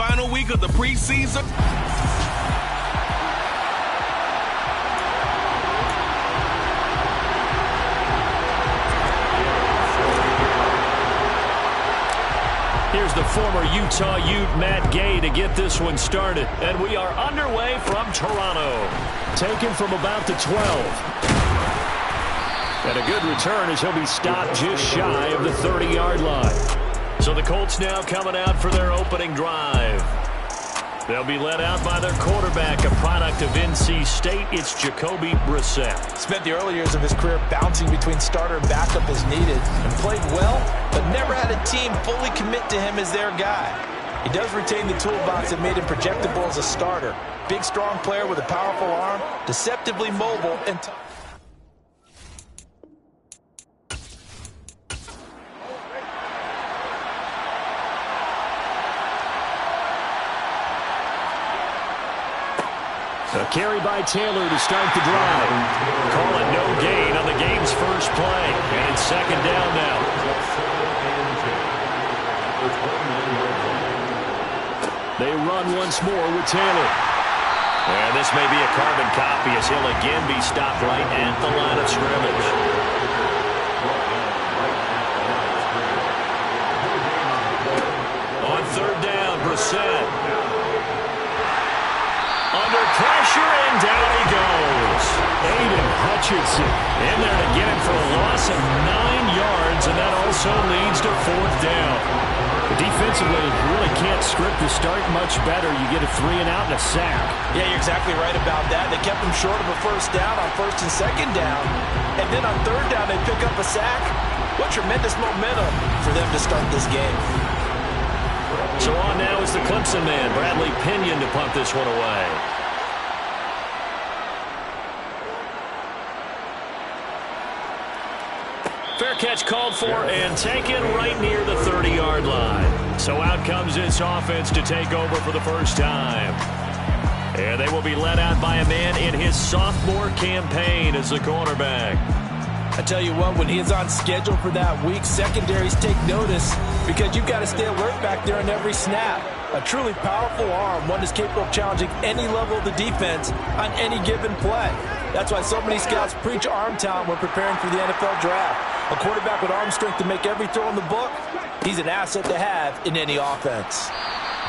final week of the preseason. Here's the former Utah Ute, Matt Gay, to get this one started. And we are underway from Toronto. Taken from about the 12. And a good return as he'll be stopped just shy of the 30-yard line. So the Colts now coming out for their opening drive. They'll be led out by their quarterback, a product of NC State. It's Jacoby Brissett. Spent the early years of his career bouncing between starter and backup as needed, and played well, but never had a team fully commit to him as their guy. He does retain the toolbox that made him projectable as a starter. Big, strong player with a powerful arm, deceptively mobile, and tough. A carry by Taylor to start the drive. Call it no gain on the game's first play. And it's second down now. They run once more with Taylor. And this may be a carbon copy as he'll again be stopped right at the line of scrimmage. On third down, Brissett. Under pressure, and down he goes. Aiden Hutchinson in there to get him for a loss of 9 yards, and that also leads to fourth down. Defensively, you really can't script the start much better. You get a 3-and-out and a sack. Yeah, you're exactly right about that. They kept him short of a first down on first and second down, and then on third down they pick up a sack. What tremendous momentum for them to start this game. So on now is the Clemson man, Bradley Pinion, to punt this one away. Fair catch called for and taken right near the 30-yard line. So out comes this offense to take over for the first time. And they will be led out by a man in his sophomore campaign as the quarterback. I tell you what, when he is on schedule for that week, secondaries take notice because you've got to stay alert back there on every snap. A truly powerful arm, one that's capable of challenging any level of the defense on any given play. That's why so many scouts preach arm talent when preparing for the NFL draft. A quarterback with arm strength to make every throw in the book, he's an asset to have in any offense.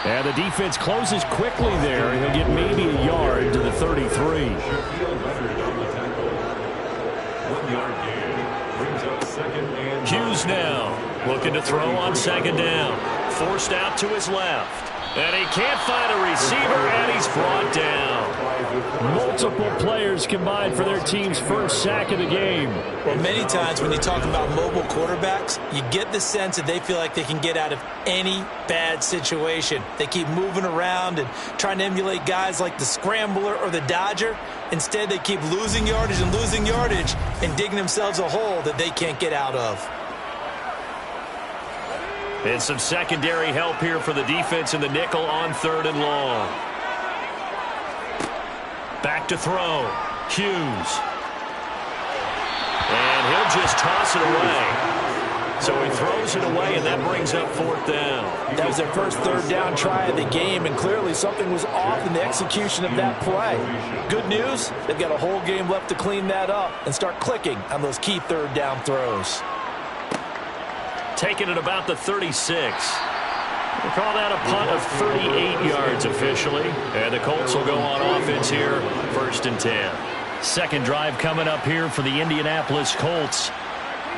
And the defense closes quickly there. He'll get maybe a yard to the 33. 1 yard gain brings up second and Hughes now looking to throw on second down. Forced out to his left. And he can't find a receiver, and he's brought down. Multiple players combined for their team's first sack of the game. Well, many times when you talk about mobile quarterbacks, you get the sense that they feel like they can get out of any bad situation. They keep moving around and trying to emulate guys like the Scrambler or the Dodger. Instead, they keep losing yardage and digging themselves a hole that they can't get out of. And some secondary help here for the defense in the nickel on third and long. Back to throw. Hughes. And he'll just toss it away. So he throws it away, and that brings up fourth down. That was their first third down try of the game, and clearly something was off in the execution of that play. Good news, they've got a whole game left to clean that up and start clicking on those key third down throws. Taken at about the 36. We'll call that a punt of 38 yards officially. And the Colts will go on offense here, first and 10. Second drive coming up here for the Indianapolis Colts.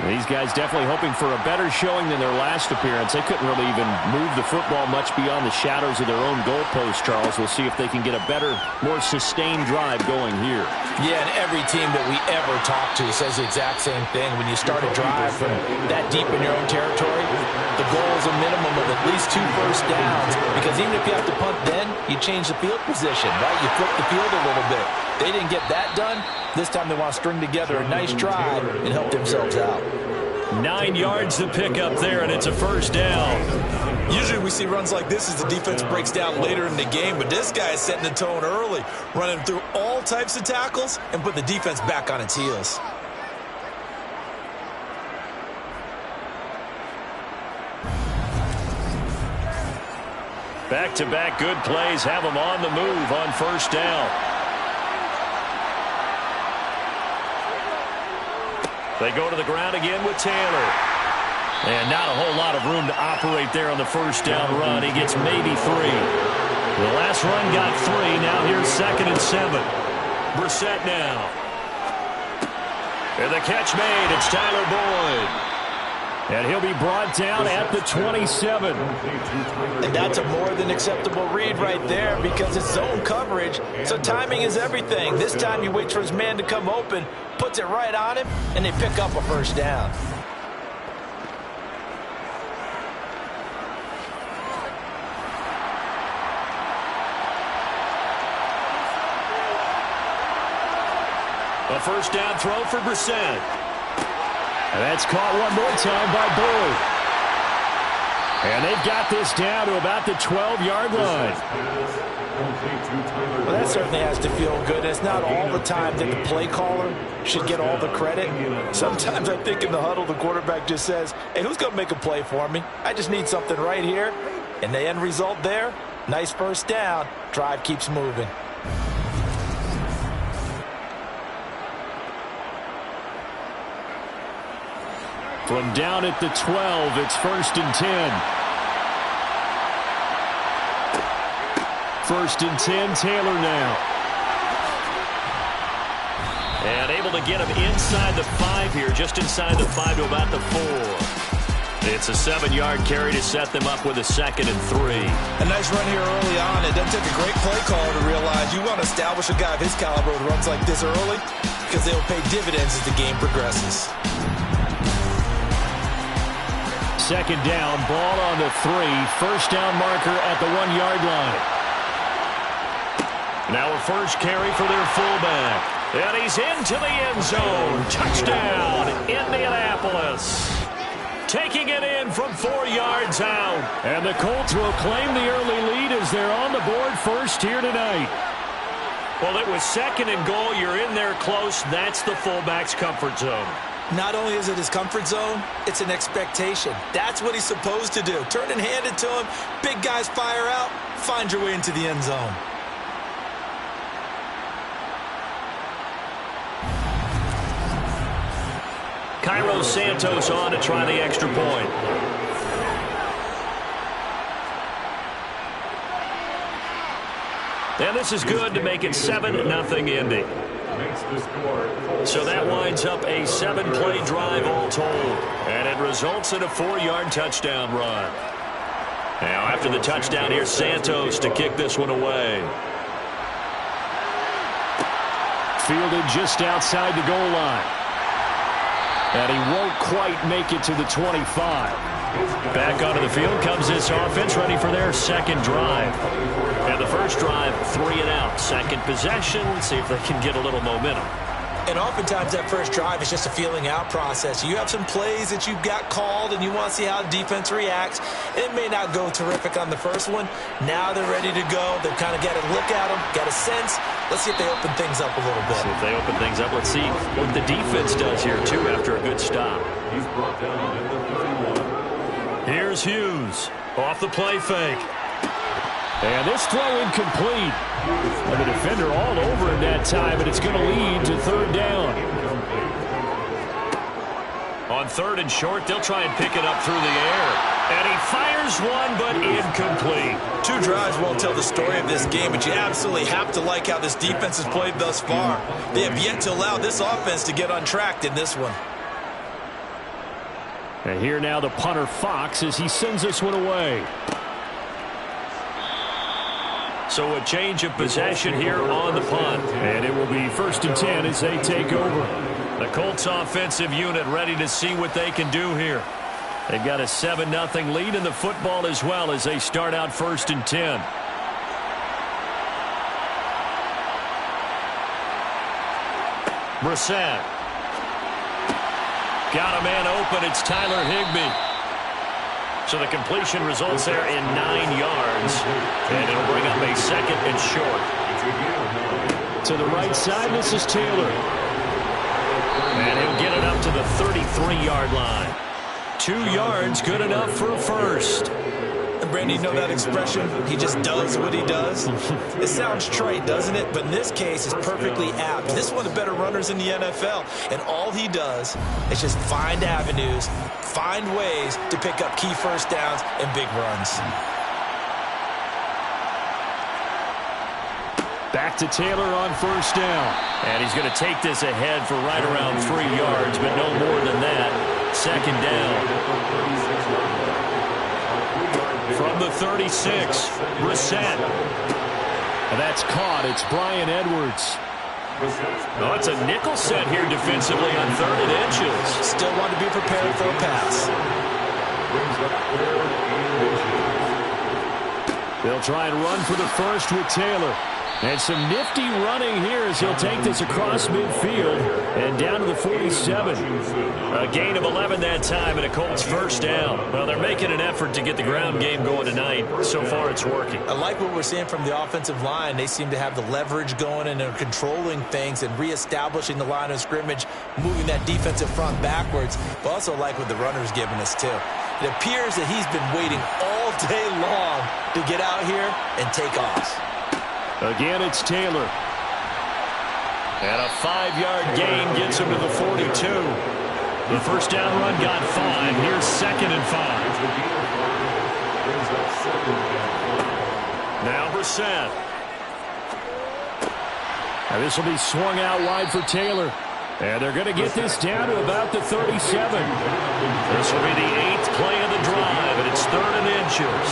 These guys definitely hoping for a better showing than their last appearance. They couldn't really even move the football much beyond the shadows of their own goalpost, Charles. We'll see if they can get a better, more sustained drive going here. Yeah, and every team that we ever talk to says the exact same thing. When you start a drive from that deep in your own territory, the goal is a minimum of at least 2 first downs. Because even if you have to punt then, you change the field position, right? You flip the field a little bit. They didn't get that done. This time they want to string together a nice drive and help themselves out. 9 yards to pick up there, and it's a first down. Usually we see runs like this as the defense breaks down later in the game, but this guy is setting the tone early, running through all types of tackles and put the defense back on its heels. Back-to-back good plays have them on the move on first down. They go to the ground again with Taylor. And not a whole lot of room to operate there on the first down run. He gets maybe 3. The last run got 3. Now here's 2nd and 7. Brissett now. And the catch made. It's Tyler Boyd. And he'll be brought down at the 27. And that's a more than acceptable read right there because it's zone coverage, so timing is everything. This time you wait for his man to come open, puts it right on him, and they pick up a first down. A first down throw for Brissett. And that's caught one more time by Boyd. And they've got this down to about the 12-yard line. Well, that certainly has to feel good. It's not all the time that the play caller should get all the credit. Sometimes I think in the huddle the quarterback just says, hey, who's going to make a play for me? I just need something right here. And the end result there, nice first down. Drive keeps moving. From down at the 12, it's 1st and 10. 1st and 10, Taylor now. And able to get him inside the 5 here, just inside the 5 to about the 4. It's a 7-yard carry to set them up with a 2nd and 3. A nice run here early on. It doesn't take a great play caller to realize you want to establish a guy of his caliber who runs like this early because they'll pay dividends as the game progresses. 2nd down, ball on the 3. First down marker at the 1-yard line. Now a first carry for their fullback. And he's into the end zone. Touchdown, Indianapolis. Taking it in from 4 yards out. And the Colts will claim the early lead as they're on the board first here tonight. Well, it was 2nd and goal. You're in there close. That's the fullback's comfort zone. Not only is it his comfort zone, it's an expectation. That's what he's supposed to do. Turn and hand it to him. Big guys fire out. Find your way into the end zone. Cairo Santos on to try the extra point. And this is good to make it 7-0 Indy. So that winds up a 7-play drive all told. And it results in a 4-yard touchdown run. Now after the touchdown, here's Santos to kick this one away. Fielded just outside the goal line. And he won't quite make it to the 25. Back onto the field comes this offense, ready for their 2nd drive. And the first drive, 3 and out. 2nd possession, see if they can get a little momentum. And oftentimes that first drive is just a feeling out process. You have some plays that you've got called and you want to see how the defense reacts. It may not go terrific on the first one. Now they're ready to go. They've kind of got a look at them, got a sense. Let's see if they open things up a little bit. See if they open things up. Let's see what the defense does here, too, after a good stop. He's brought down at the 51. Here's Hughes off the play fake. And this throw incomplete. And the defender all over him that time, and it's going to lead to 3rd down. On 3rd and short, they'll try and pick it up through the air. And he fires one, but incomplete. 2 drives won't tell the story of this game, but you absolutely have to like how this defense has played thus far. They have yet to allow this offense to get untracked in this one. And here now the punter Fox as he sends this one away. So a change of possession here on the punt. And it will be 1st and 10 as they take over. The Colts offensive unit ready to see what they can do here. They've got a 7-0 lead in the football as well as they start out 1st and 10. Brissett. Got a man open. It's Tyler Higbee. So the completion results there in 9 yards. And it'll bring up a 2nd and short. To the right side, this is Taylor. And he'll get it up to the 33-yard line. 2 yards, good enough for a first. And Brandy, you know that expression? He just does what he does. It sounds trite, doesn't it? But in this case, it's perfectly apt. This is one of the better runners in the NFL. And all he does is just find avenues, find ways to pick up key first downs and big runs. Back to Taylor on first down. And he's going to take this ahead for right around 3 yards, but no more than that. Second down. From the 36, Brissett. And that's caught. It's Bryan Edwards. Oh, it's a nickel set here defensively on 3rd and inches. Still want to be prepared for a pass. They'll try and run for the first with Taylor. And some nifty running here as he'll take this across midfield and down to the 47. A gain of 11 that time and a Colts first down. Well, they're making an effort to get the ground game going tonight. So far, it's working. I like what we're seeing from the offensive line. They seem to have the leverage going and they're controlling things and reestablishing the line of scrimmage, moving that defensive front backwards. But also like what the runner's giving us, too. It appears that he's been waiting all day long to get out here and take off. Again, it's Taylor. And a 5-yard gain gets him to the 42. The first down run got 5. Here's 2nd and 5. Now Brissett. And this will be swung out wide for Taylor. And they're going to get this down to about the 37. This will be the 8th play of the drive, and it's 3rd and inches.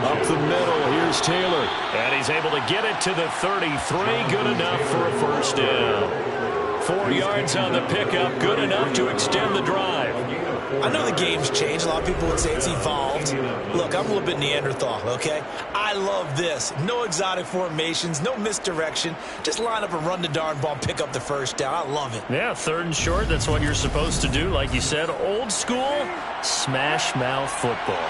Up the middle, here's Taylor. And he's able to get it to the 33. Good enough for a first down. 4 yards on the pickup. Good enough to extend the drive. I know the game's changed. A lot of people would say it's evolved. Look, I'm a little bit Neanderthal, okay? I love this. No exotic formations, no misdirection. Just line up and run the darn ball and pick up the first down. I love it. Yeah, 3rd and short. That's what you're supposed to do. Like you said, old school, smash mouth football.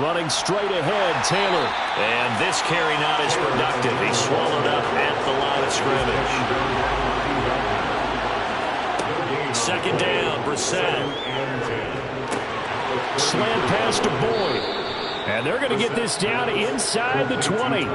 Running straight ahead, Taylor. And this carry not as productive. He swallowed up at the line of scrimmage. 2nd down, Brissett. Slant pass to Boyd. And they're going to get this down inside the 20.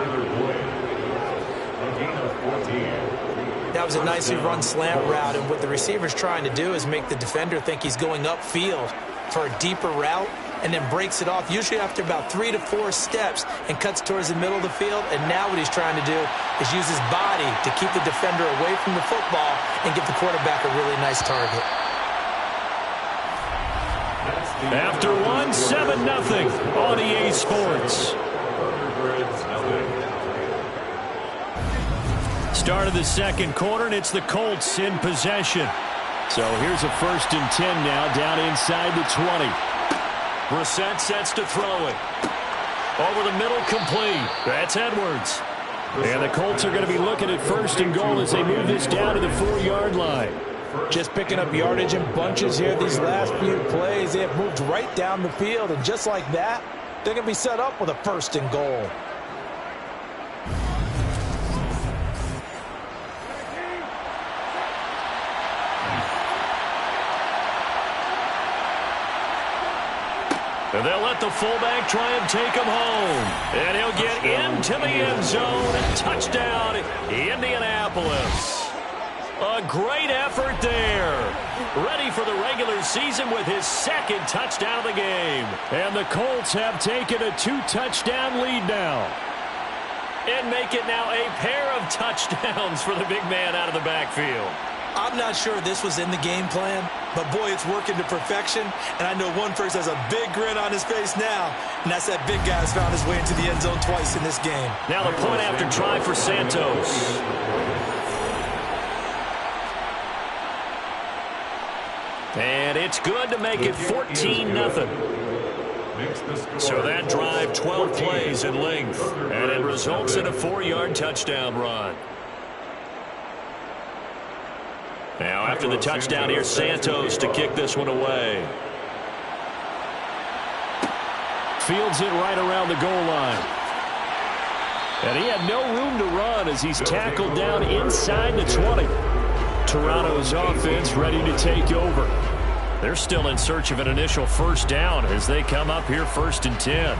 That was a nicely run slant route, and what the receiver's trying to do is make the defender think he's going upfield for a deeper route, and then breaks it off, usually after about 3 to 4 steps, and cuts towards the middle of the field. And now what he's trying to do is use his body to keep the defender away from the football and give the quarterback a really nice target. After 1, 7-0 on EA Sports. Start of the 2nd quarter, and it's the Colts in possession. So here's a 1st and 10 now, down inside the 20. Brissett sets to throw it. Over the middle, complete. That's Edwards. And the Colts are going to be looking at 1st and goal as they move this down to the 4-yard line. Just picking up yardage in bunches here these last few plays. They have moved right down the field, and just like that, they're going to be set up with a 1st and goal. And they'll let the fullback try and take him home. And he'll get into the end zone. Touchdown, Indianapolis. A great effort there. Ready for the regular season with his 2nd touchdown of the game. And the Colts have taken a 2-touchdown lead now. And make it now a pair of touchdowns for the big man out of the backfield. I'm not sure this was in the game plan, but boy, it's working to perfection. And I know one person has a big grin on his face now, and that's that big guy has found his way into the end zone twice in this game. Now the point after try for Santos. And it's good to make it 14-0. So that drive, 12 plays in length, and it results in a 4-yard touchdown run. Now, after the touchdown, here's Santos to kick this one away. Fields it right around the goal line. And he had no room to run as he's tackled down inside the 20. Toronto's offense ready to take over. They're still in search of an initial first down as they come up here 1st and 10.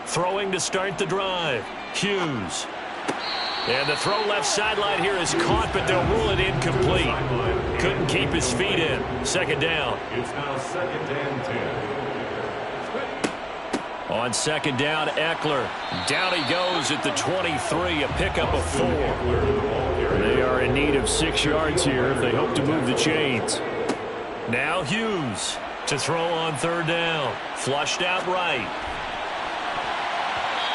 Throwing to start the drive. Hughes. And the throw left sideline here is caught, but they'll rule it incomplete. Couldn't keep his feet in. 2nd down. It's now 2nd and 10. On 2nd down, Eckler. Down he goes at the 23, a pickup of 4. They are in need of 6 yards here if they hope to move the chains. Now Hughes to throw on 3rd down. Flushed out right.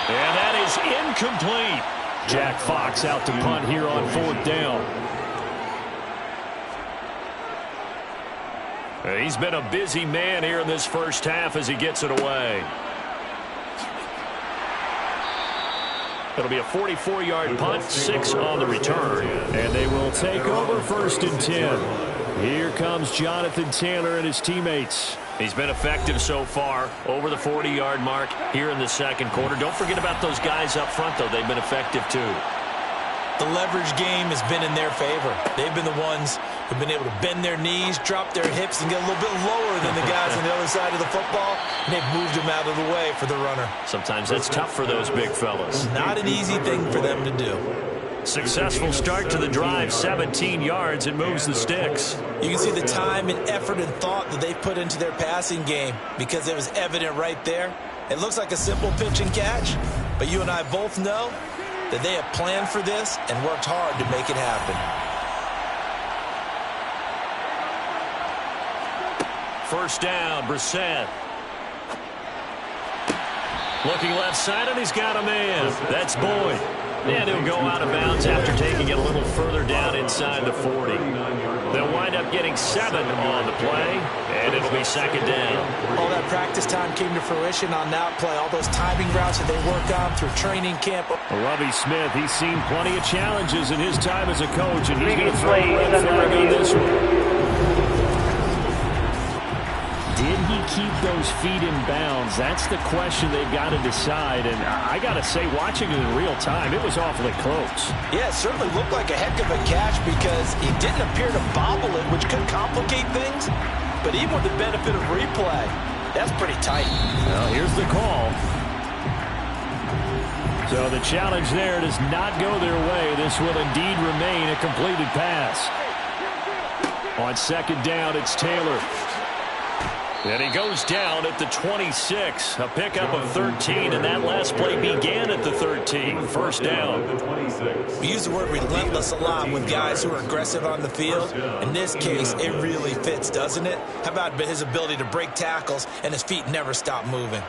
And that is incomplete. Jack Fox out to punt here on 4th down. He's been a busy man here in this first half as he gets it away. It'll be a 44-yard punt, 6 on the return. And they will take over 1st and 10. Here comes Jonathan Taylor and his teammates. He's been effective so far, over the 40-yard mark here in the 2nd quarter. Don't forget about those guys up front, though. They've been effective, too. The leverage game has been in their favor. They've been the ones who've been able to bend their knees, drop their hips, and get a little bit lower than the guys on the other side of the football, and they've moved them out of the way for the runner. Sometimes that's tough for those big fellas. Not an easy thing for them to do. Successful start to the drive, 17 yards, and moves the sticks. You can see the time and effort and thought that they put into their passing game because it was evident right there. It looks like a simple pitch and catch, but you and I both know that they have planned for this and worked hard to make it happen. First down, Brissett. Looking left side, and he's got a man. That's Boyd. And he'll go out of bounds after taking it a little further down inside the 40. They'll wind up getting 7 on the play, and it'll be 2nd down. All that practice time came to fruition on that play. All those timing routes that they work on through training camp. Lovie Smith, he's seen plenty of challenges in his time as a coach, and he's going to throw a red flag on this one. Did he keep those feet in bounds? That's the question they've got to decide. And I got to say, watching it in real time, it was awfully close. Yeah, it certainly looked like a heck of a catch because he didn't appear to bobble it, which could complicate things. But even with the benefit of replay, that's pretty tight. Well, here's the call. So the challenge there does not go their way. This will indeed remain a completed pass. On 2nd down, it's Taylor. And he goes down at the 26, a pickup of 13, and that last play began at the 13, 1st down. We use the word relentless a lot with guys who are aggressive on the field. In this case, it really fits, doesn't it? How about his ability to break tackles and his feet never stop moving?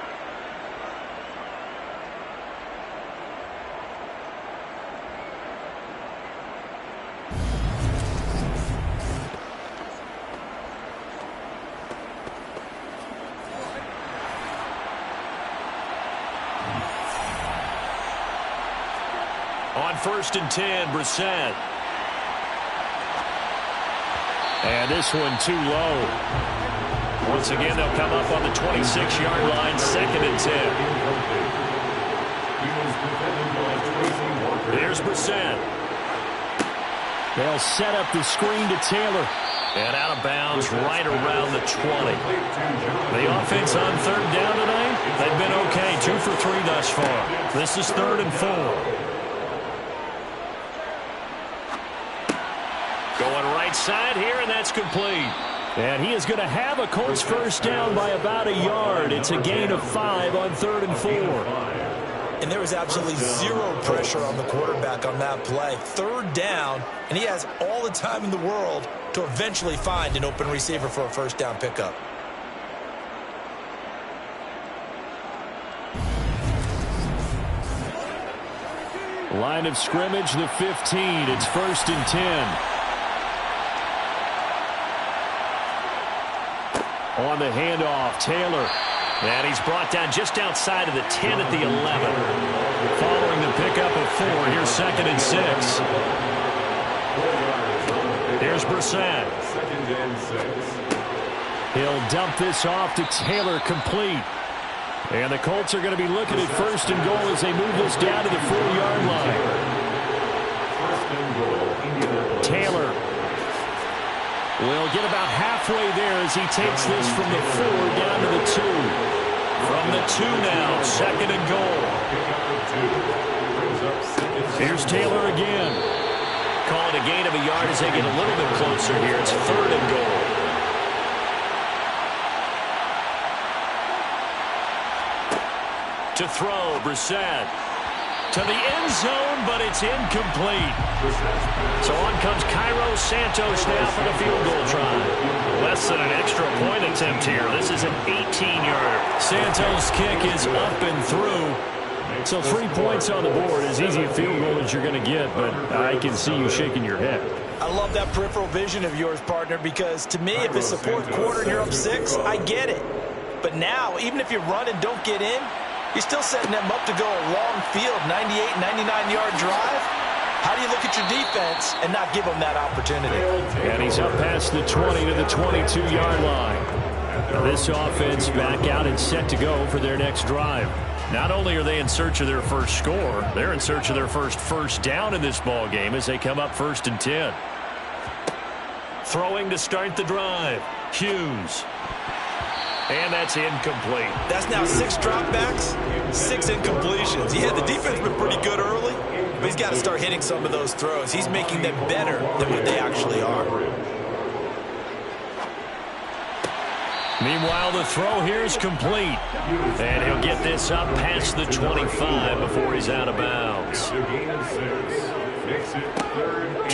On 1st and 10, Brissett. And this one too low. Once again, they'll come up on the 26-yard line, 2nd and 10. Here's Brissett. They'll set up the screen to Taylor. And out of bounds right around the 20. The offense on 3rd down tonight, they've been okay, 2 for 3 thus far. This is 3rd and 4. Going right side here, and that's complete. And he is going to have a Colts first down by about a yard. It's a gain of 5 on 3rd and 4. And there was absolutely zero pressure on the quarterback on that play. 3rd down, and he has all the time in the world to eventually find an open receiver for a first down pickup. Line of scrimmage, the 15. It's 1st and 10. On the handoff, Taylor. And he's brought down just outside of the 10 at the 11. Following the pickup of 4, here's 2nd and 6. Here's Brissett. 2nd and 6. He'll dump this off to Taylor, complete. And the Colts are going to be looking at first and goal as they move this down to the 4-yard line. Taylor will get about halfway there as he takes this from the 4 down to the 2. From the 2 now, second and goal. Here's Taylor again. Call it a gain of a yard as they get a little bit closer here. It's third and goal. To throw, Brissett. To the end zone, but it's incomplete. So on comes Cairo Santos now for the field goal try. Less than an extra point attempt here. This is an 18-yarder. Santos' kick is up and through. So 3 points on the board, as easy a field goal as you're going to get, but I can see you shaking your head. I love that peripheral vision of yours, partner, because to me, if it's the fourth quarter and you're up 6, I get it. But now, even if you run and don't get in, you're still setting them up to go a long field, 98, 99-yard drive. How do you look at your defense and not give them that opportunity? And he's up past the 20 to the 22-yard line. Now this offense back out and set to go for their next drive. Not only are they in search of their first score, they're in search of their first down in this ball game as they come up 1st and 10. Throwing to start the drive, Hughes. And that's incomplete. That's now 6 dropbacks, 6 incompletions. Yeah, the defense has been pretty good early, but he's got to start hitting some of those throws. He's making them better than what they actually are. Meanwhile, the throw here is complete. And he'll get this up past the 25 before he's out of bounds.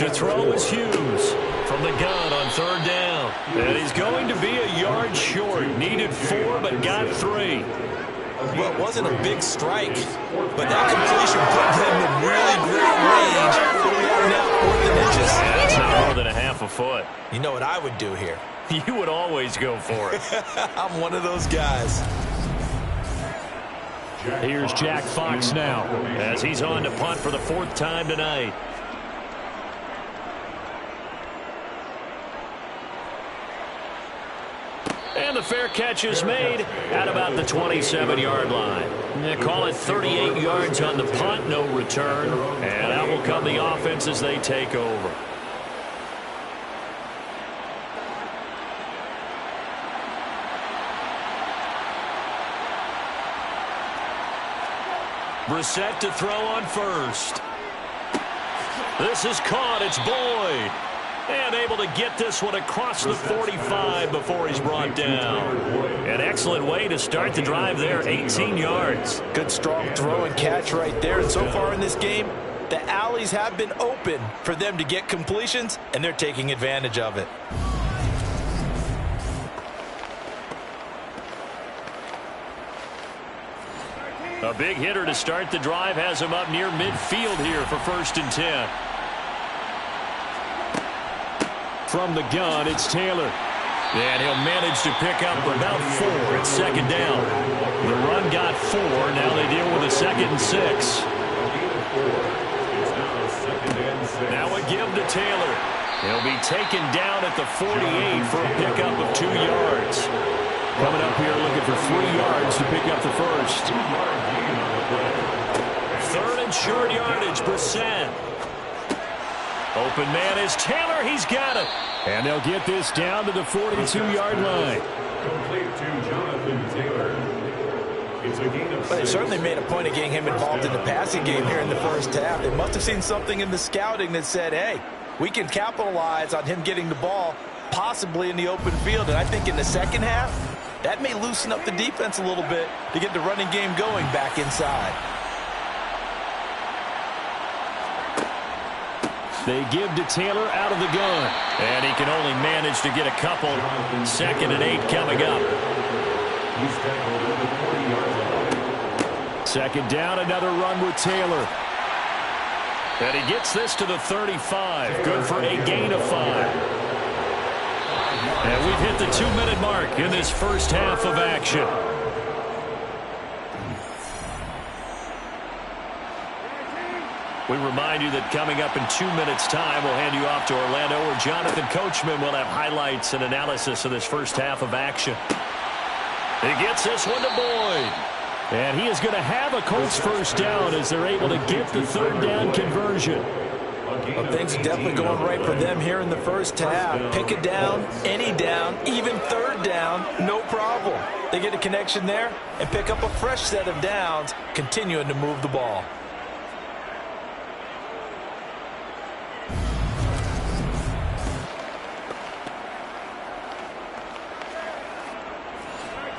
To throw is Hughes from the gun on 3rd down. And he's going to be a yard short. Needed 4, but got 3. Well, it wasn't a big strike, but that completion put them in really great range. Now, 4th inches. That's not more than a half a foot. You know what I would do here? You would always go for it. I'm one of those guys. Here's Jack Fox now as he's on to punt for the 4th time tonight. And the fair catch is made at about the 27-yard line. They call it 38 yards on the punt, no return. And out will come the offense as they take over. Brissett to throw on 1st. This is caught. It's Boyd. And able to get this one across the 45 before he's brought down. An excellent way to start the drive there, 18 yards. Good strong throw and catch right there. And so far in this game, the alleys have been open for them to get completions, and they're taking advantage of it. A big hitter to start the drive has him up near midfield here for 1st and 10. From the gun, it's Taylor. And he'll manage to pick up about 4 at 2nd down. The run got 4. Now they deal with a 2nd and 6. Now a give to Taylor. He'll be taken down at the 48 for a pickup of 2 yards. Coming up here looking for 3 yards to pick up the 1st. 3rd and short yardage, Brissett. Open man is Taylor. He's got it. And they'll get this down to the 42-yard line. Complete to Jonathan Taylor. It's a gain of 6. But they certainly made a point of getting him involved in the passing game here in the 1st half. They must have seen something in the scouting that said, hey, we can capitalize on him getting the ball possibly in the open field. And I think in the 2nd half, that may loosen up the defense a little bit to get the running game going back inside. They give to Taylor out of the gun. And he can only manage to get a couple. 2nd and 8 coming up. He's tackled at the 40-yard line. 2nd down, another run with Taylor. And he gets this to the 35. Good for a gain of 5. And we've hit the 2-minute mark in this 1st half of action. We remind you that coming up in 2 minutes' time, we'll hand you off to Orlando, where Jonathan Coachman will have highlights and analysis of this first half of action. He gets this one to Boyd. And he is going to have a Colts first down as they're able to get the third down conversion. Well, things are definitely going right for them here in the first half. Pick it down, any down, even third down, no problem. They get a connection there and pick up a fresh set of downs, continuing to move the ball.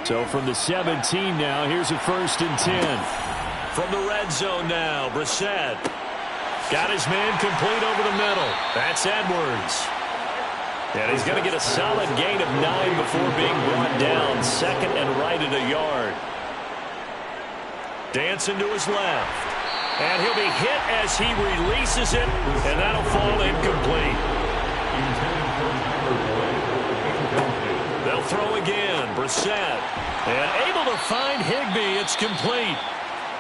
So from the 17 now, here's a 1st and 10. From the red zone now, Brissett. Got his man complete over the middle. That's Edwards. And he's going to get a solid gain of 9 before being brought down. 2nd and right at a yard. Dancing to his left. And he'll be hit as he releases it, and that'll fall incomplete. They'll throw again. Brissett. And able to find Higbee. It's complete.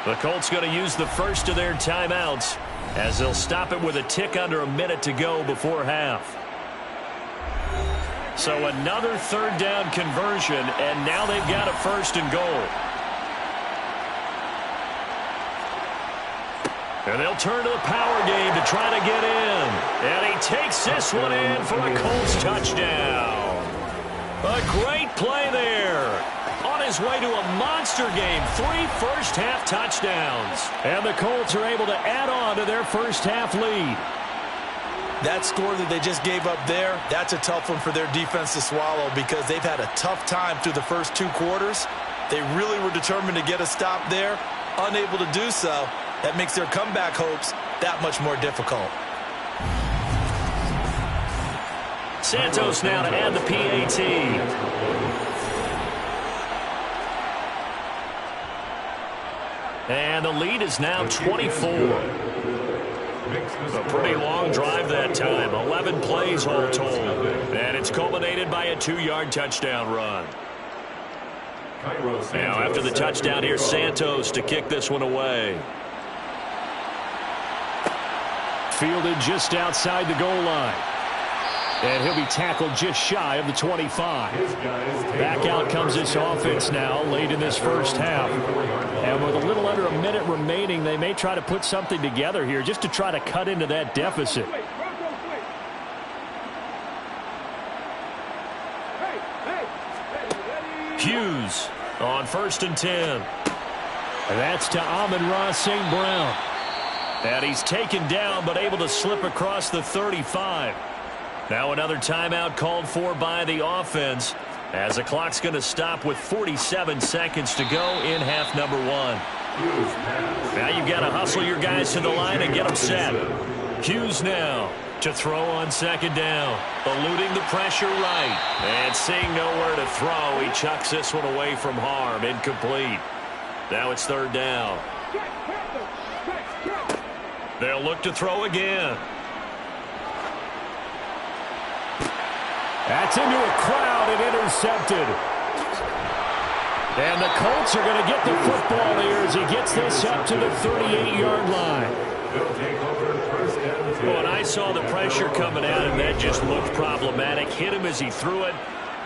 The Colts going to use the first of their timeouts as they'll stop it with a tick under a minute to go before half. So another third down conversion, and now they've got a 1st and goal. And they'll turn to the power game to try to get in. And he takes this one in for a Colts touchdown. A great play there. On his way to a monster game. 3 first-half touchdowns. And the Colts are able to add on to their first-half lead. That score that they just gave up there, that's a tough one for their defense to swallow because they've had a tough time through the first 2 quarters. They really were determined to get a stop there. Unable to do so. That makes their comeback hopes that much more difficult. Santos now to add the PAT. And the lead is now 24. A pretty long drive that time. 11 plays all told. And it's culminated by a 2-yard touchdown run. Now after the touchdown, here's Santos to kick this one away. Fielded just outside the goal line. And he'll be tackled just shy of the 25. Back out comes this offense now late in this first half. And with a little under a minute remaining, they may try to put something together here just to try to cut into that deficit. Hughes on 1st and 10. And that's to Amon-Ra St. Brown. And he's taken down but able to slip across the 35. Now another timeout called for by the offense as the clock's going to stop with 47 seconds to go in half number 1. Now you've got to hustle your guys to the line and get them set. Hughes now to throw on 2nd down. Eluding the pressure right. And seeing nowhere to throw, he chucks this one away from harm. Incomplete. Now it's 3rd down. They'll look to throw again. That's into a crowd and intercepted. And the Colts are going to get the football here as he gets this up to the 38-yard line. Well, and I saw the pressure coming out, and that just looked problematic. Hit him as he threw it,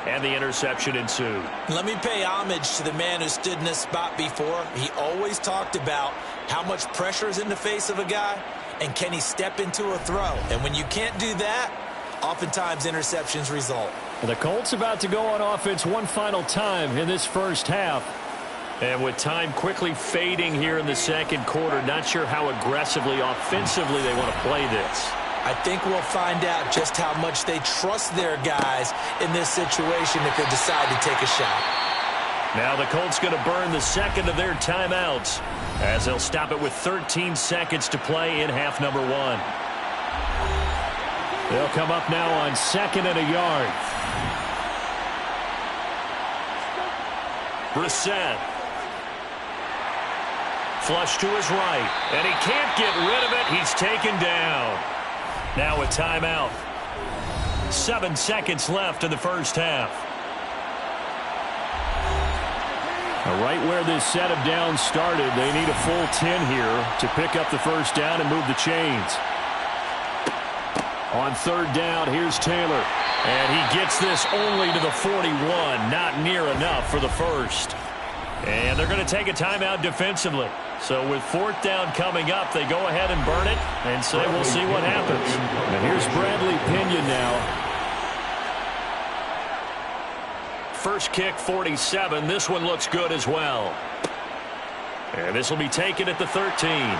and the interception ensued. Let me pay homage to the man who stood in this spot before. He always talked about how much pressure is in the face of a guy, and can he step into a throw. And when you can't do that, oftentimes interceptions result. The Colts about to go on offense one final time in this first half. And with time quickly fading here in the second quarter, not sure how aggressively, offensively they want to play this. I think we'll find out just how much they trust their guys in this situation if they decide to take a shot. Now the Colts going to burn the second of their timeouts as they'll stop it with 13 seconds to play in half number 1. They'll come up now on 2nd and a yard. Brissett. Flush to his right. And he can't get rid of it. He's taken down. Now a timeout. 7 seconds left in the first half. Right where this set of downs started, they need a full 10 here to pick up the first down and move the chains. On third down, here's Taylor. And he gets this only to the 41. Not near enough for the first. And they're going to take a timeout defensively. So with fourth down coming up, they go ahead and burn it and say we'll see what happens. And here's Bradley Pinion now. First kick, 47. This one looks good as well. And this will be taken at the 13.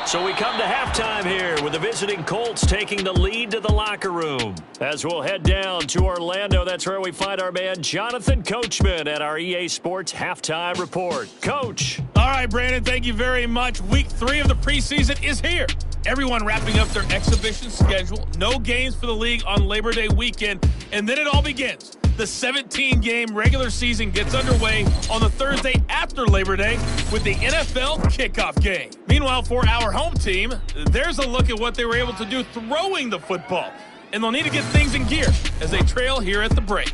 So we come to halftime here with the visiting Colts taking the lead to the locker room. As we'll head down to Orlando, that's where we find our man Jonathan Coachman at our EA Sports Halftime Report. Coach. All right, Brandon, thank you very much. Week 3 of the preseason is here. Everyone wrapping up their exhibition schedule. No games for the league on Labor Day weekend. And then it all begins. The 17-game regular season gets underway on the Thursday after Labor Day with the NFL kickoff game. Meanwhile, for our home team, there's a look at what they were able to do throwing the football. And they'll need to get things in gear as they trail here at the break.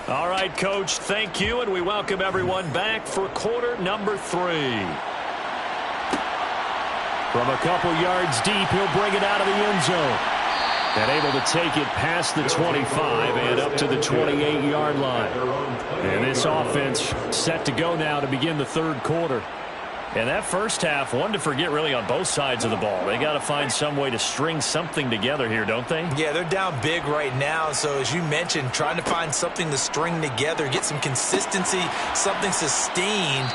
All right, Coach, thank you, and we welcome everyone back for quarter number 3. From a couple yards deep, he'll bring it out of the end zone. And able to take it past the 25 and up to the 28-yard line. And this offense set to go now to begin the third quarter. And that first half, one to forget really on both sides of the ball. They got to find some way to string something together here, don't they? Yeah, they're down big right now. So as you mentioned, trying to find something to string together, get some consistency, something sustained,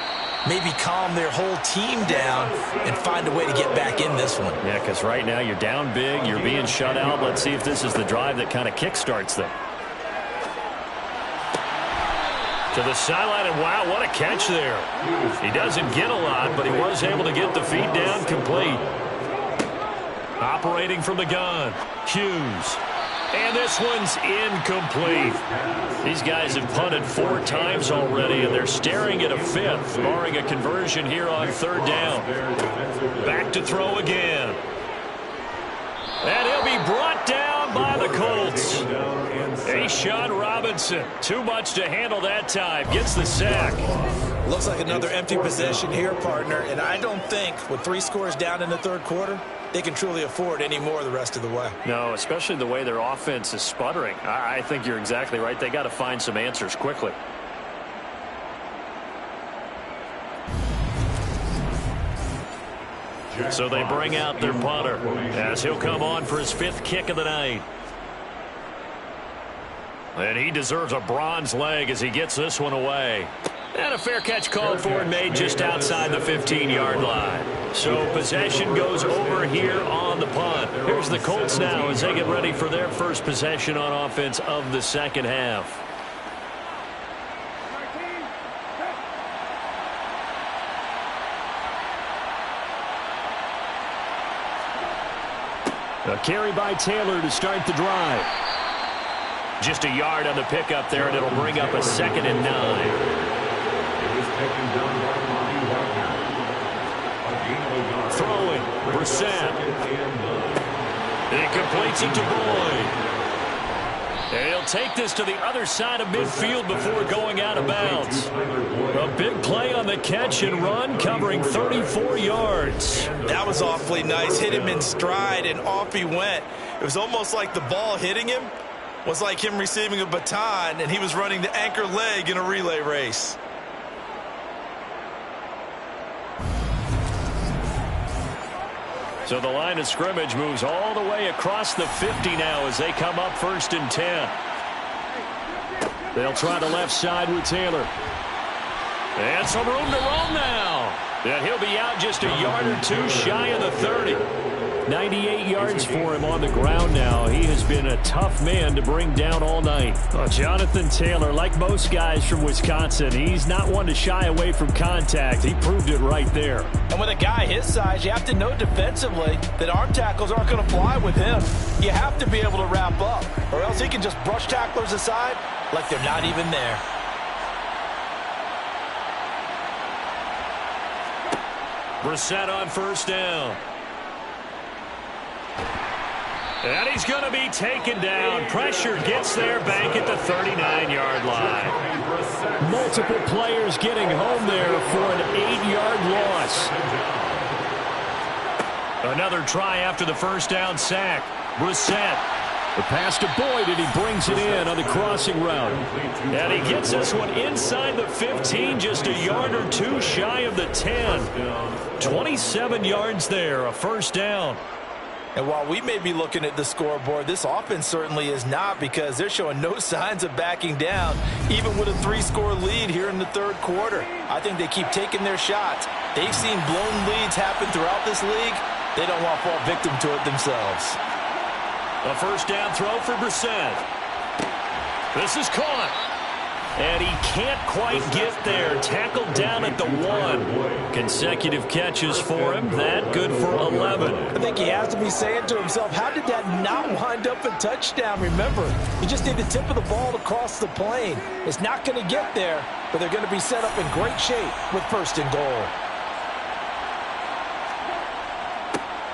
maybe calm their whole team down and find a way to get back in this one. Yeah, because right now you're down big, you're being shut out. Let's see if this is the drive that kind of kickstarts them. To the sideline, and wow, what a catch there. He doesn't get a lot, but he was able to get the feet down complete. Operating from the gun, Hughes. And this one's incomplete. These guys have punted 4 times already, and they're staring at a 5th, barring a conversion here on third down. Back to throw again. And he'll be brought down by the Colts. A'Shawn Robinson, too much to handle that time, gets the sack. Looks like another empty possession here, partner, and I don't think with 3 scores down in the third quarter, they can truly afford any more the rest of the way. No, especially the way their offense is sputtering. I think you're exactly right. They got to find some answers quickly. So they bring out their punter as he'll come on for his 5th kick of the night. And he deserves a bronze leg as he gets this one away. And a fair catch called for and made just outside the 15-yard line. So possession goes over here on the punt. Here's the Colts now as they get ready for their first possession on offense of the second half. A carry by Taylor to start the drive. Just a yard on the pickup there, and it'll bring up a 2nd and 9. Throwing, Brissett. And he completes it to Boyd. And he'll take this to the other side of midfield before going out of bounds. A big play on the catch and run, covering 34 yards. That was awfully nice. Hit him in stride, and off he went. It was almost like the ball hitting him was like him receiving a baton, and he was running the anchor leg in a relay race. So the line of scrimmage moves all the way across the 50 now as they come up 1st and 10. They'll try the left side with Taylor. And some room to roam now. And he'll be out just a yard or 2 shy of the 30. 98 yards for him on the ground now. He has been a tough man to bring down all night. Well, Jonathan Taylor, like most guys from Wisconsin, he's not one to shy away from contact. He proved it right there. And with a guy his size, you have to know defensively that arm tackles aren't going to fly with him. You have to be able to wrap up, or else he can just brush tacklers aside like they're not even there. Brissett on 1st down. And he's going to be taken down. Pressure gets there, bank at the 39-yard line. Multiple players getting home there for an 8-yard loss. Another try after the first down sack. Brissett. The pass to Boyd, and he brings it in on the crossing route. And he gets this one inside the 15, just a yard or two shy of the 10. 27 yards there, a first down. And while we may be looking at the scoreboard, this offense certainly is not, because they're showing no signs of backing down, even with a 3-score lead here in the third quarter. I think they keep taking their shots. They've seen blown leads happen throughout this league. They don't want to fall victim to it themselves. A first down throw for Brissett. This is caught. And he can't quite get there. Tackled down at the 1. Consecutive catches for him. That good for 11. I think he has to be saying to himself, how did that not wind up a touchdown? Remember, you just need the tip of the ball to cross the plane. It's not going to get there, but they're going to be set up in great shape with first and goal.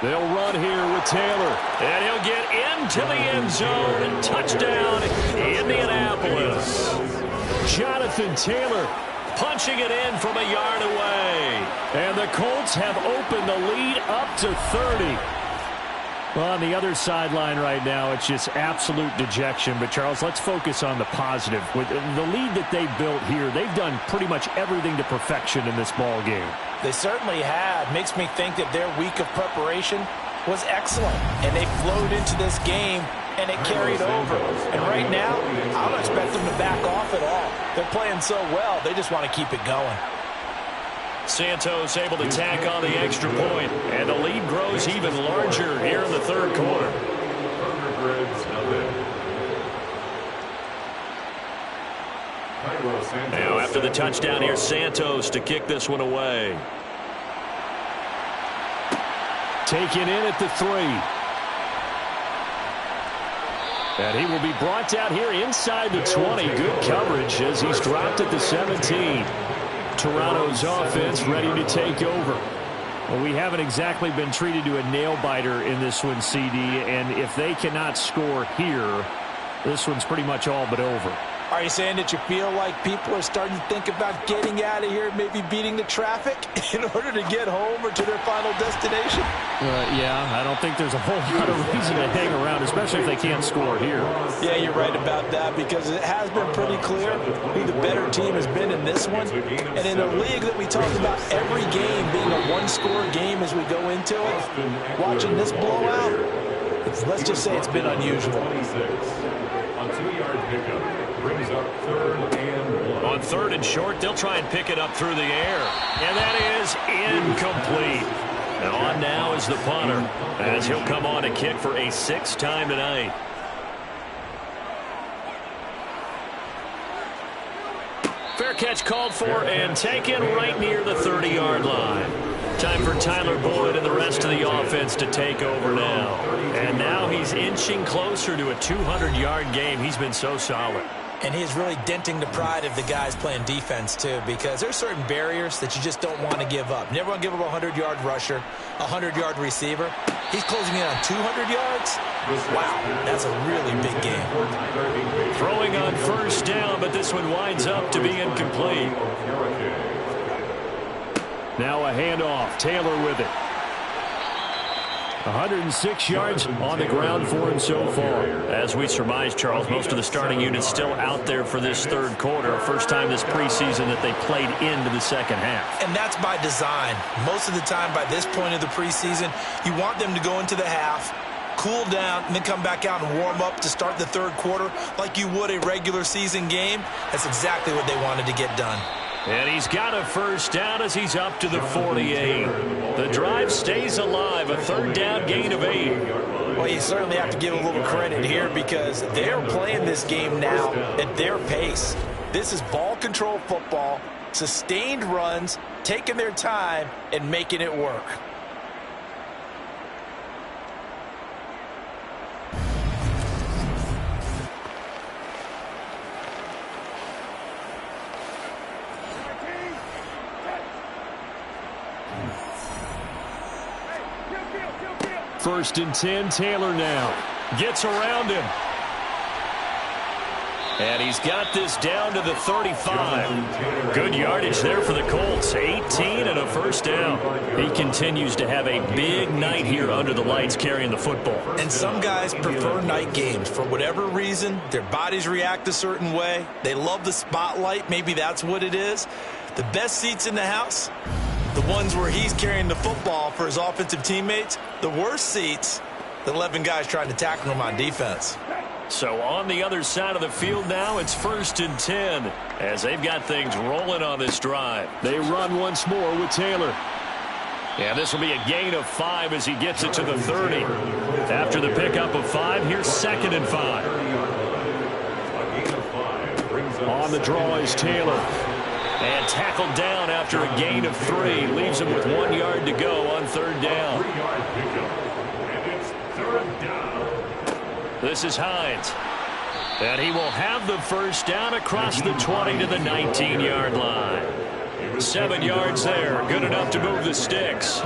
They'll run here with Taylor. And he'll get into the end zone. Touchdown, Indianapolis. Jonathan Taylor punching it in from a yard away. And the Colts have opened the lead up to 30. Well, on the other sideline right now, it's just absolute dejection. But, Charles, let's focus on the positive. With the lead that they built here, they've done pretty much everything to perfection in this ball game. They certainly have. Makes me think that their week of preparation was excellent. And they flowed into this game, and it carried over. And right now, I don't expect them to back off at all. They're playing so well, they just want to keep it going. Santos able to tack on the extra point, and the lead grows even larger here in the third quarter. Now after the touchdown here, Santos to kick this one away. Taken in at the 3. And he will be brought down here inside the 20. Good coverage as he's dropped at the 17. Toronto's offense ready to take over. Well, we haven't exactly been treated to a nail-biter in this one, CD, and if they cannot score here, this one's pretty much all but over. Are you saying that you feel like people are starting to think about getting out of here, maybe beating the traffic in order to get home or to their final destination? Yeah, I don't think there's a whole lot of reason to hang around, especially if they can't score here. Yeah, you're right about that, because it has been pretty clear who the better team has been in this one. And in a league that we talk about every game being a one-score game as we go into it, watching this blowout, let's just say it's been unusual. On 2-yard pickup. Brings up 3rd and 1. On 3rd and short, they'll try and pick it up through the air. And that is incomplete. And on now is the punter, as he'll come on to kick for a 6th time tonight. Fair catch called for and taken right near the 30-yard line. Time for Tyler Boyd and the rest of the offense to take over now. And now he's inching closer to a 200-yard game. He's been so solid. And he's really denting the pride of the guys playing defense, too, because there's certain barriers that you just don't want to give up. Never want to give up a 100-yard rusher, a 100-yard receiver. He's closing in on 200 yards. Wow, that's a really big game. Throwing on first down, but this one winds up to be incomplete. Now a handoff. Taylor with it. 106 yards on the ground for him so far. As we surmised, Charles, most of the starting units still out there for this third quarter. First time this preseason that they played into the second half. And that's by design. Most of the time by this point of the preseason, you want them to go into the half, cool down, and then come back out and warm up to start the third quarter like you would a regular season game. That's exactly what they wanted to get done. And he's got a first down as he's up to the 48. The drive stays alive, a 3rd down gain of 8. Well, you certainly have to give a little credit here because they're playing this game now at their pace. This is ball control football, sustained runs, taking their time, and making it work. First and 10, Taylor now. Gets around him. And he's got this down to the 35. Good yardage there for the Colts. 18 and a first down. He continues to have a big night here under the lights carrying the football. And some guys prefer night games. For whatever reason, their bodies react a certain way. They love the spotlight. Maybe that's what it is. The best seats in the house, the ones where he's carrying the football for his offensive teammates. The worst seats, the 11 guys trying to tackle him on defense. So on the other side of the field now, it's 1st and 10 as they've got things rolling on this drive. They run once more with Taylor. And this will be a gain of 5 as he gets it to the 30. After the pickup of 5, here's 2nd and 5. On the draw is Taylor. And tackled down after a gain of 3. Leaves him with 1 yard to go on 3rd down. And it's 3rd down. This is Hines. And he will have the first down across the 20 to the 19-yard line. 7 yards there. Good enough to move the sticks.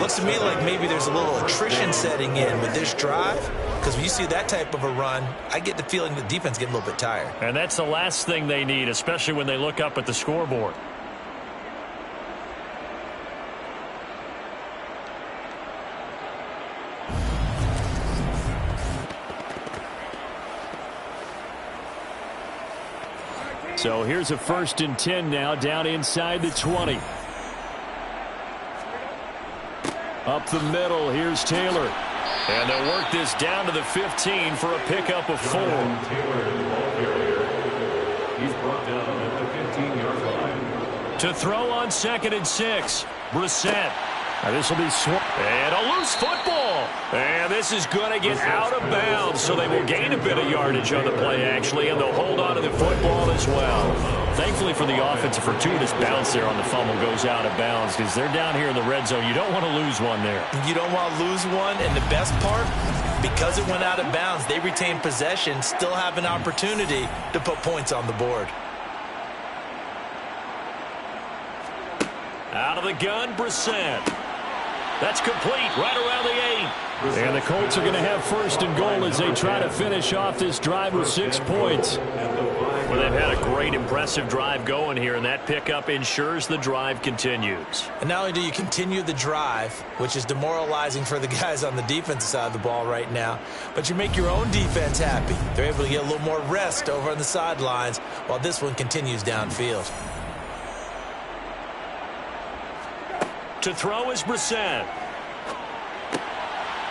Looks to me like maybe there's a little attrition setting in with this drive. Because when you see that type of a run, I get the feeling the defense getting a little bit tired. And that's the last thing they need, especially when they look up at the scoreboard. So here's a 1st and 10 now, down inside the 20. Up the middle, here's Taylor. And they'll work this down to the 15 for a pickup of 4. He's brought down at the 15-yard line. To throw on 2nd and 6, Brissett. This will be and a loose football. And this is going to get out of bounds, so they will gain a bit of yardage on the play, actually, and they'll hold on to the football as well. Thankfully for the offense, a fortuitous bounce there on the fumble goes out of bounds because they're down here in the red zone. You don't want to lose one there. You don't want to lose one, and the best part, because it went out of bounds, they retain possession, still have an opportunity to put points on the board. Out of the gun, Brissett. That's complete right around the 8. And the Colts are going to have 1st and goal as they try to finish off this drive with 6 points. Well, they've had a great, impressive drive going here, and that pickup ensures the drive continues. And not only do you continue the drive, which is demoralizing for the guys on the defensive side of the ball right now, but you make your own defense happy. They're able to get a little more rest over on the sidelines while this one continues downfield. To throw is Brissett.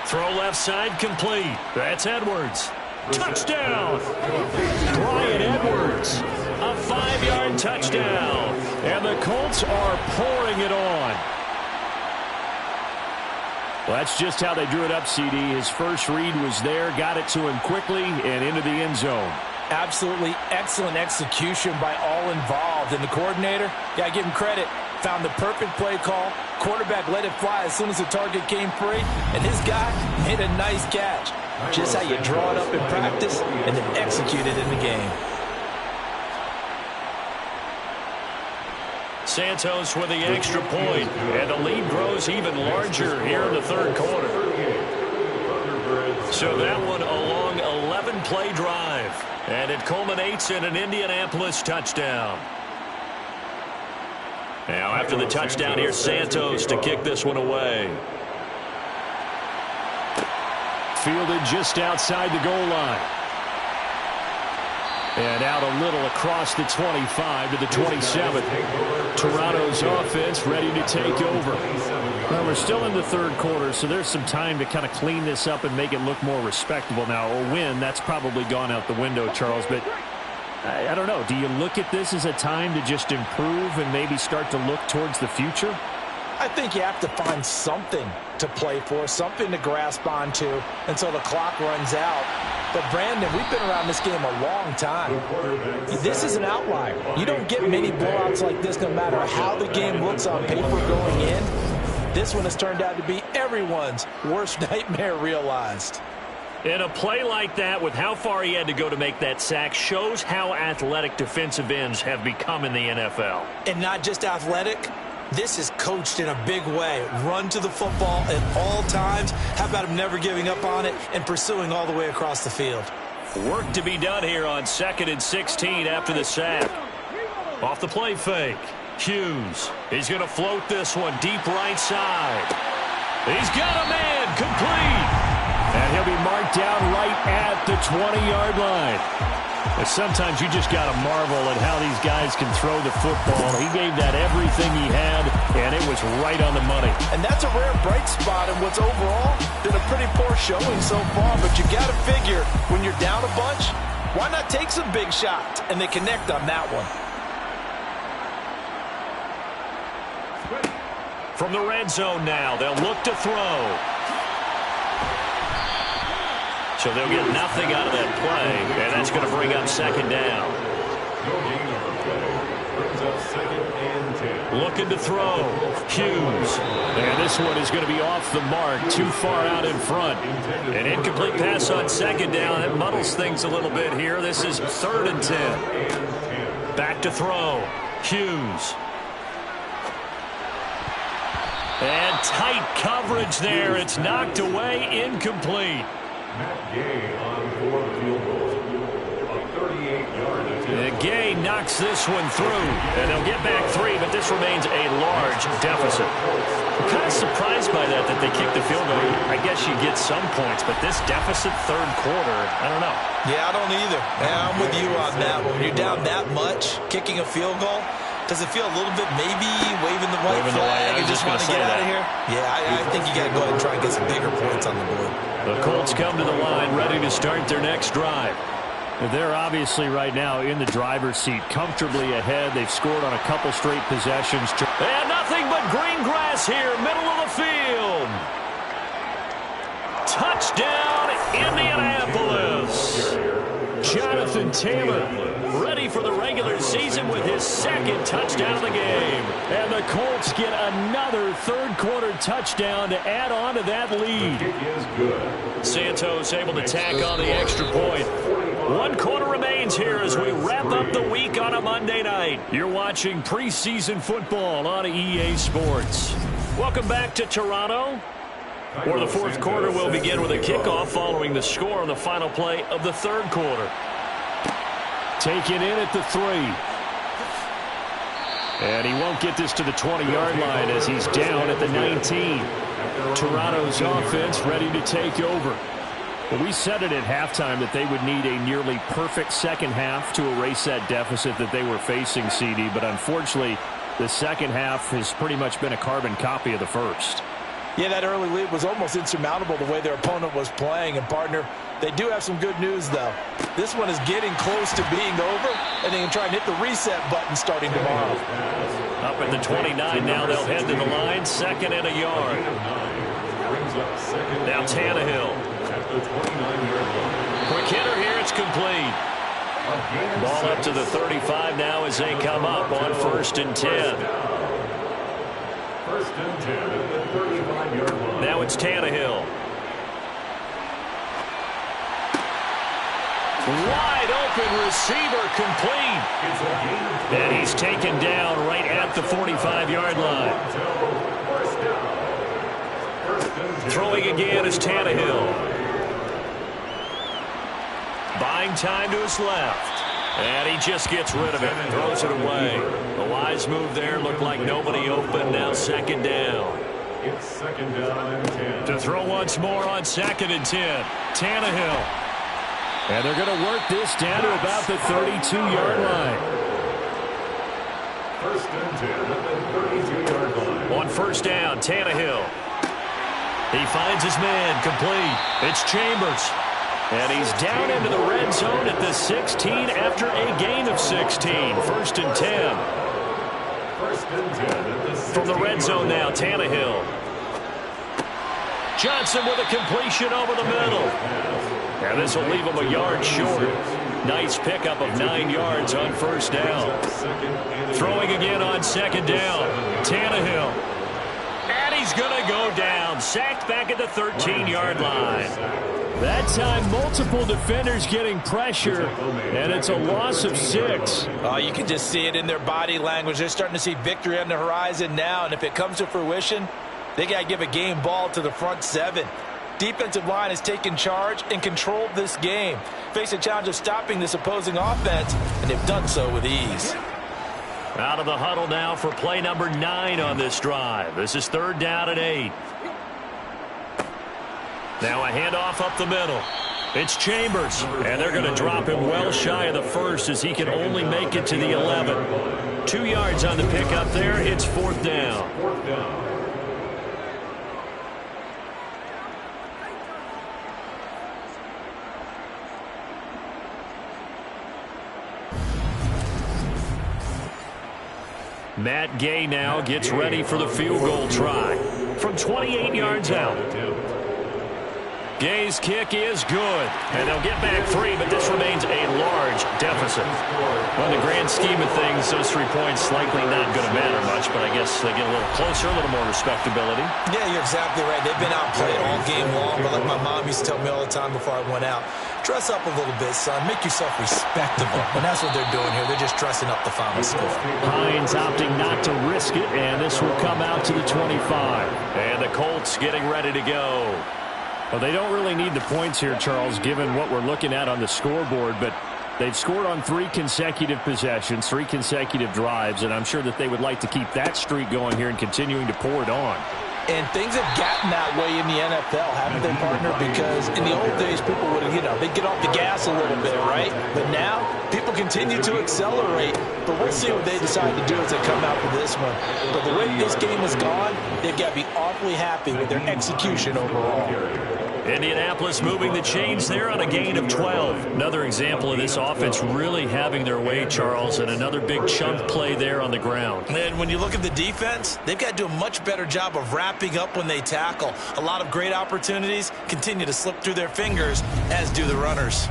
Throw left side complete. That's Edwards. Touchdown! Bryan Edwards. A 5-yard touchdown. And the Colts are pouring it on. Well, that's just how they drew it up, CD. His first read was there, got it to him quickly, and into the end zone. Absolutely excellent execution by all involved. And the coordinator, got to give him credit, found the perfect play call. Quarterback let it fly as soon as the target came free, and his guy made a nice catch. Just how you draw it up in practice and then execute it in the game. Santos with the extra point, and the lead grows even larger here in the 3rd quarter. So that one a long 11-play drive, and it culminates in an Indianapolis touchdown. Now after the touchdown, here's Santos to kick this one away. Fielded just outside the goal line. And out a little across the 25 to the 27. Toronto's offense ready to take over. Well, we're still in the 3rd quarter, so there's some time to kind of clean this up and make it look more respectable. Now, a win, that's probably gone out the window, Charles, but I don't know. Do you look at this as a time to just improve and maybe start to look towards the future? I think you have to find something to play for, something to grasp onto until the clock runs out. But, Brandon, we've been around this game a long time. This is an outlier. You don't get many blowouts like this no matter how the game looks on paper going in. This one has turned out to be everyone's worst nightmare realized. And a play like that, with how far he had to go to make that sack, shows how athletic defensive ends have become in the NFL. And not just athletic, This is coached in a big way. Run to the football at all times. How about him never giving up on it and pursuing all the way across the field? Work to be done here on 2nd and 16 after the sack. Off the play fake. Hughes. He's going to float this one deep right side. He's got a man. Complete. And he'll be marked down right at the 20-yard line. And sometimes you just got to marvel at how these guys can throw the football. He gave that everything he had, and it was right on the money. And that's a rare bright spot in what's overall been a pretty poor showing so far. But you got to figure, when you're down a bunch, why not take some big shots? And they connect on that one. From the red zone now, they'll look to throw. So they'll get nothing out of that play, and that's going to bring up 2nd down. Looking to throw. Hughes. And this one is going to be off the mark, too far out in front. An incomplete pass on 2nd down. That muddles things a little bit here. This is 3rd and 10. Back to throw. Hughes. And tight coverage there. It's knocked away, incomplete. Matt Gay on 4 field goals. A 38-yard attempt. Gay knocks this one through, and they'll get back 3, but this remains a large deficit. I'm kind of surprised by that they kicked the field goal. I guess you get some points, but this deficit 3rd quarter, I don't know. Yeah, I don't either. Yeah, I'm with you on that. When you're down that much, kicking a field goal, does it feel a little bit maybe waving the white flag and just want to get out of here? Yeah, I think you got to go ahead and try and get some bigger points on the board. The Colts come to the line ready to start their next drive. They're obviously right now in the driver's seat, comfortably ahead. They've scored on a couple straight possessions. And nothing but green grass here, middle of the field. Touchdown, Indianapolis. Jonathan Taylor ready for the regular season with his 2nd touchdown of the game. And the Colts get another 3rd quarter touchdown to add on to that lead. The kick is good. Santos able to tack on the extra point. 1 quarter remains here as we wrap up the week on a Monday night. You're watching preseason football on EA Sports. Welcome back to Toronto, where the 4th quarter will begin with a kickoff following the score on the final play of the 3rd quarter. Taken in at the 3. And he won't get this to the 20-yard line as he's down at the 19. Toronto's offense ready to take over. Well, we said it at halftime that they would need a nearly perfect second half to erase that deficit that they were facing, CD. But unfortunately, the second half has pretty much been a carbon copy of the first. Yeah, that early lead was almost insurmountable the way their opponent was playing. And, partner, they do have some good news, though. This one is getting close to being over, and they can try and hit the reset button starting tomorrow. Up at the 29 now, they'll head to the line, 2nd and a yard. Now Tannehill. Quick hitter here, it's complete. Ball up to the 35 now as they come up on 1st and 10. 1st and 10 at the 35-yard line. Now it's Tannehill. Wide open receiver, complete. And he's taken down right at the 45-yard line. Throwing again is Tannehill. Buying time to his left. And he just gets rid of it, throws it away. A wise move there, looked like nobody open, now 2nd down. It's 2nd down and 10. To throw once more on 2nd and 10. Tannehill. And they're going to work this down to about the 32-yard line. 1st and 10 at the 32-yard line. On 1st down, Tannehill. He finds his man, complete. It's Chambers. And he's down into the red zone at the 16 after a gain of 16. 1st and 10. 1st and 10 at the 16. From the red zone now, Tannehill. Johnson with a completion over the middle. And this will leave him a yard short. Nice pickup of 9 yards on 1st down. Throwing again on 2nd down. Tannehill. And he's going to go down. Sacked back at the 13-yard line. That time, multiple defenders getting pressure, and it's a loss of 6. Oh, you can just see it in their body language. They're starting to see victory on the horizon now, and if it comes to fruition, they got to give a game ball to the front 7. Defensive line has taken charge and controlled this game. Face a challenge of stopping this opposing offense, and they've done so with ease. Out of the huddle now for play number 9 on this drive. This is 3rd down and 8. Now a handoff up the middle. It's Chambers, and they're going to drop him well shy of the 1st as he can only make it to the 11. 2 yards on the pickup there. It's 4th down. Matt Gay now gets ready for the field goal try from 28 yards out. Gay's kick is good, and they'll get back 3, but this remains a large deficit. On the grand scheme of things, those 3 points likely not going to matter much, but I guess they get a little closer, a little more respectability. Yeah, you're exactly right. They've been outplayed all game long, but like my mom used to tell me all the time before I went out, dress up a little bit, son. Make yourself respectable. And that's what they're doing here. They're just dressing up the final score. Hines opting not to risk it, and this will come out to the 25. And the Colts getting ready to go. Well, they don't really need the points here, Charles, given what we're looking at on the scoreboard, but they've scored on 3 consecutive possessions, 3 consecutive drives, and I'm sure that they would like to keep that streak going here and continuing to pour it on. And things have gotten that way in the NFL, haven't they, partner? Because in the old days, people would, they'd get off the gas a little bit, right? But now, people continue to accelerate. But we'll see what they decide to do as they come out for this one. But the way this game has gone, they've got to be awfully happy with their execution overall. Indianapolis moving the chains there on a gain of 12. Another example of this offense really having their way, Charles, and another big chunk play there on the ground. And when you look at the defense, they've got to do a much better job of wrapping up when they tackle. A lot of great opportunities continue to slip through their fingers, as do the runners.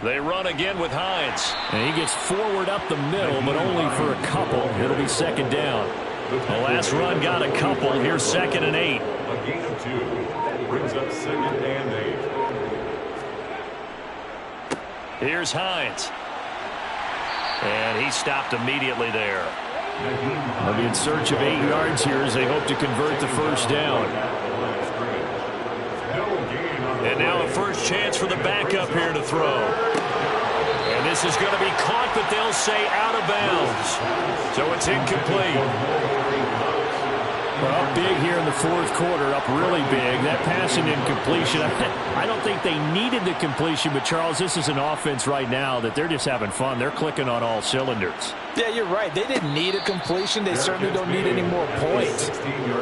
They run again with Hines. And he gets forward up the middle, but only for a couple. It'll be 2nd down. The last run got a couple. Here's 2nd and 8. A gain of 2 brings up 2nd and 8. Here's Hines. And he stopped immediately there. They'll be in search of 8 yards here as they hope to convert the 1st down. And now a first chance for the backup here to throw. And this is going to be caught, but they'll say out of bounds. So it's incomplete. Well, up big here in the 4th quarter, up really big. That passing incompletion, I don't think they needed the completion, but Charles, this is an offense right now that they're just having fun. They're clicking on all cylinders. Yeah, you're right. They didn't need a completion. They certainly don't need any more points.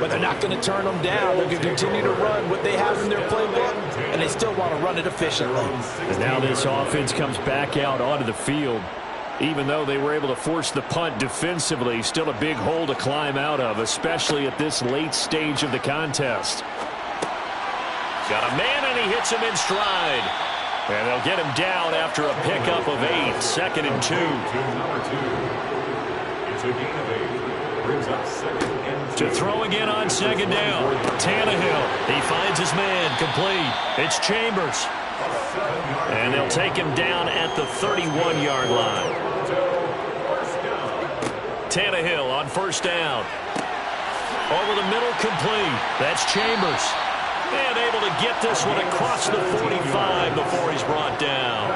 But they're not going to turn them down. They're going to continue to run what they have in their playbook, and they still want to run it efficiently. And now this offense comes back out onto the field. Even though they were able to force the punt defensively, still a big hole to climb out of, especially at this late stage of the contest. Got a man, and he hits him in stride. And they'll get him down after a pickup of 8. 2nd and 2. It's a gain of 8. Brings up 2nd and 2. To throw again on 2nd down. Tannehill. He finds his man. Complete. It's Chambers. And they'll take him down at the 31-yard line. Tannehill on 1st down. Over the middle, complete. That's Chambers. And able to get this one across the 45 before he's brought down.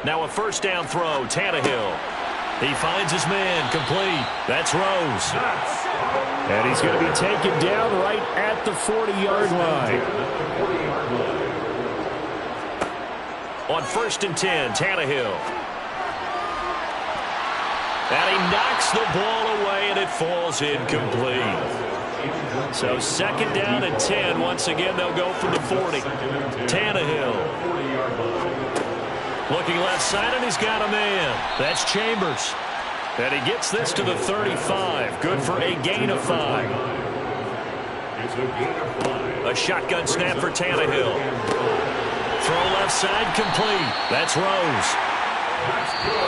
Now a 1st down throw, Tannehill. He finds his man, complete. That's Rose. And he's going to be taken down right at the 40-yard line. On 1st and 10, Tannehill. And he knocks the ball away, and it falls incomplete. So 2nd down and 10. Once again, they'll go from the 40. Tannehill. Looking left side, and he's got a man. That's Chambers. And he gets this to the 35. Good for a gain of 5. It's a gain of 5. A shotgun snap for Tannehill. Throw left side complete. That's Rose.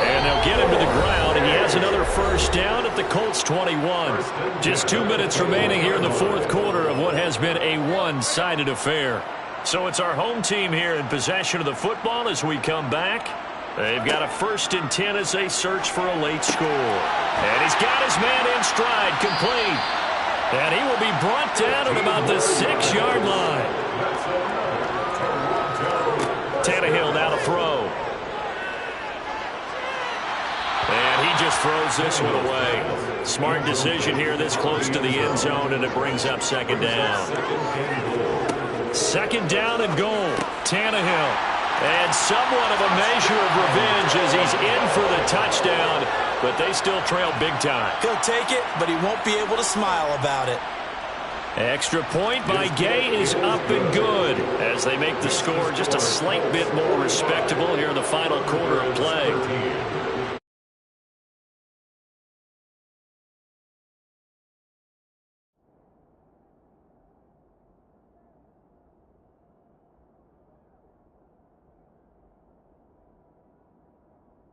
And they'll get him to the ground, and he has another first down at the Colts 21. Just 2 minutes remaining here in the fourth quarter of what has been a one-sided affair. So it's our home team here in possession of the football as we come back. They've got a 1st and 10 as they search for a late score. And he's got his man in stride, complete. And he will be brought down at about the 6-yard line. Tannehill now to throw. And he just throws this one away. Smart decision here this close to the end zone, and it brings up 2nd down. 2nd down and goal. Tannehill. And somewhat of a measure of revenge as he's in for the touchdown, but they still trail big time. He'll take it, but he won't be able to smile about it. Extra point by Gay is up and good as they make the score just a slight bit more respectable here in the final quarter of play.